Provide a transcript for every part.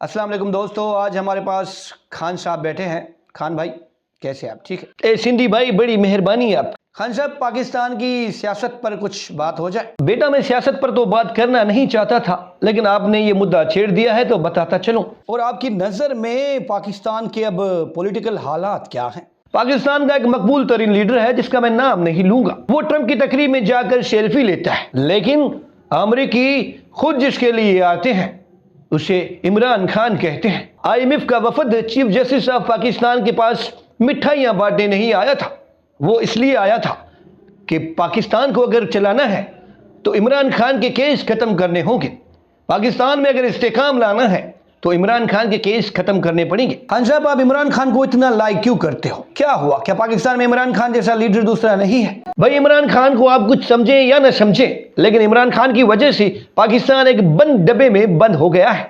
السلام علیکم دوستو، آج ہمارے پاس خان صاحب بیٹھے ہیں۔ خان بھائی کیسے آپ؟ ٹھیک ہے؟ سندھی بھائی بڑی مہربانی ہے آپ۔ خان صاحب، پاکستان کی سیاست پر کچھ بات ہو جائے۔ بیٹا میں سیاست پر تو بات کرنا نہیں چاہتا تھا، لیکن آپ نے یہ مدعا چھیڑ دیا ہے تو بتاتا چلوں۔ اور آپ کی نظر میں پاکستان کے اب پولیٹیکل حالات کیا ہیں؟ پاکستان کا ایک مقبول ترین لیڈر ہے جس کا میں نام نہیں لوں گا، وہ ٹرمپ کی تقریب میں جا کر سیلفی لیتا ہے، لیکن امریکی خود جس کے لیے آتے ہیں اسے عمران خان کہتے ہیں۔ IMF کا وفد چیف جسٹس آف پاکستان کے پاس مٹھائیاں بانٹنے نہیں آیا تھا، وہ اس لیے آیا تھا کہ پاکستان کو اگر چلانا ہے تو عمران خان کے کیس ختم کرنے ہوں گے۔ پاکستان میں اگر استحکام لانا ہے تو عمران خان کے کیس ختم کرنے پڑیں گے۔ خان صاحب، آپ عمران خان کو اتنا لائک کیوں کرتے ہو؟ کیا ہوا؟ کیا پاکستان میں عمران خان جیسا لیڈر دوسرا نہیں ہے؟ بھائی، عمران خان کو آپ کچھ سمجھیں یا نہ سمجھیں، لیکن عمران خان کی وجہ سے پاکستان ایک بند ڈبے میں بند ہو گیا ہے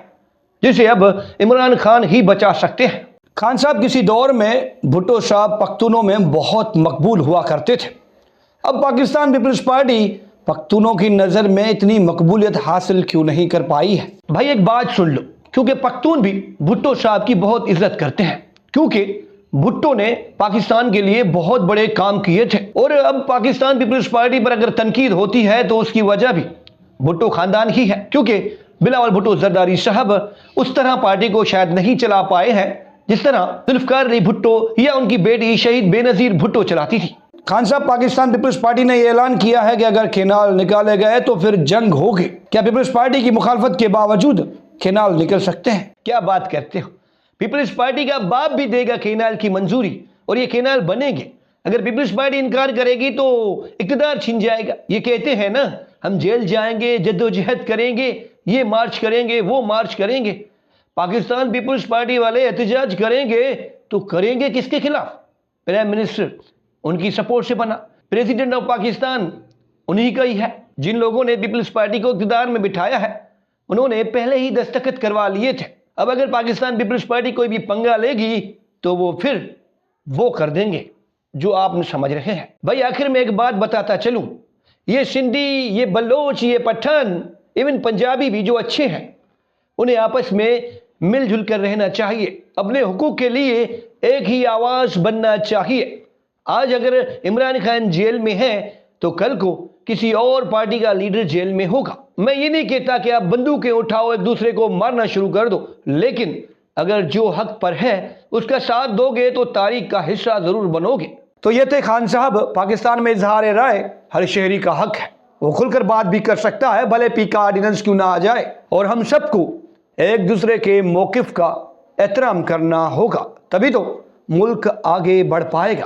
جسے اب عمران خان ہی بچا سکتے ہیں۔ خان صاحب، کسی دور میں بھٹو صاحب پختونوں میں بہت مقبول ہوا کرتے تھے، اب پاکستان پیپلز پارٹی پختونوں کی نظر میں اتنی مقبولیت حاصل کیوں نہیں کر پائی ہے؟ بھائی ایک بات سن لو، کیونکہ پختون بھی بھٹو صاحب کی بہت عزت کرتے ہیں، کیونکہ بھٹو نے پاکستان کے لیے بہت بڑے کام کیے تھے، اور اب پاکستان پیپلز پارٹی پر اگر تنقید ہوتی ہے تو اس کی وجہ بھی بھٹو خاندان ہی ہے، کیونکہ بلاول بھٹو زرداری صاحب اس طرح پارٹی کو شاید نہیں چلا پائے ہیں جس طرح ذوالفقار علی بھٹو یا ان کی بیٹی شہید بے نظیر بھٹو چلاتی تھی۔ خان صاحب، پاکستان پیپلز پارٹی نے یہ اعلان کیا ہے کہ اگر کینال نکالے گئے تو پھر جنگ ہوگی۔ کیا پیپلز پارٹی کی مخالفت کے باوجود کینال نکل سکتے ہیں؟ کیا بات کرتے ہو؟ پیپلز پارٹی کا باپ بھی دے گا کینال کی منظوری اور یہ کینال بنے گے۔ اگر پیپلز پارٹی انکار کرے گی تو اقتدار چھن جائے گا۔ یہ کہتے ہیں نا، ہم جیل جائیں گے، جدوجہد کریں گے، یہ مارچ کریں گے، وہ مارچ کریں گے۔ پاکستان پیپلز پارٹی والے احتجاج کریں گے تو کریں گے کس کے خلاف؟ پرائم منسٹر ان کی سپورٹ سے بنا، پریزیڈنٹ آف پاکستان انہی کا ہی ہے۔ جن لوگوں نے پیپلز پارٹی کو اقتدار میں بٹھایا ہے انہوں نے پہلے ہی دستخط کروا لیے تھے۔ اب اگر پاکستان پیپلز پارٹی کوئی بھی پنگا لے گی تو وہ کر دیں گے جو آپ سمجھ رہے ہیں۔ بھائی آخر میں ایک بات بتاتا چلوں، یہ سندھی، یہ بلوچ، یہ پٹھان، ایون پنجابی بھی جو اچھے ہیں انہیں آپس میں مل جل کر رہنا چاہیے، اپنے حقوق کے لیے ایک ہی آواز بننا چاہیے۔ آج اگر عمران خان جیل میں ہے تو کل کو کسی اور پارٹی کا لیڈر جیل میں ہوگا۔ میں یہ نہیں کہتا کہ آپ بندوقیں اٹھاؤ ایک دوسرے کو مارنا شروع کر دو، لیکن اگر جو حق پر ہے اس کا ساتھ دو گے تو تاریخ کا حصہ ضرور بنو گے۔ تو یہ تھے خان صاحب، پاکستان میں اظہار رائے ہر شہری کا حق ہے، وہ کھل کر بات بھی کر سکتا ہے، بھلے پی کا آرڈیننس کیوں نہ آ جائے، اور ہم سب کو ایک دوسرے کے موقف کا احترام کرنا ہوگا، تبھی تو ملک آگے بڑھ پائے گا۔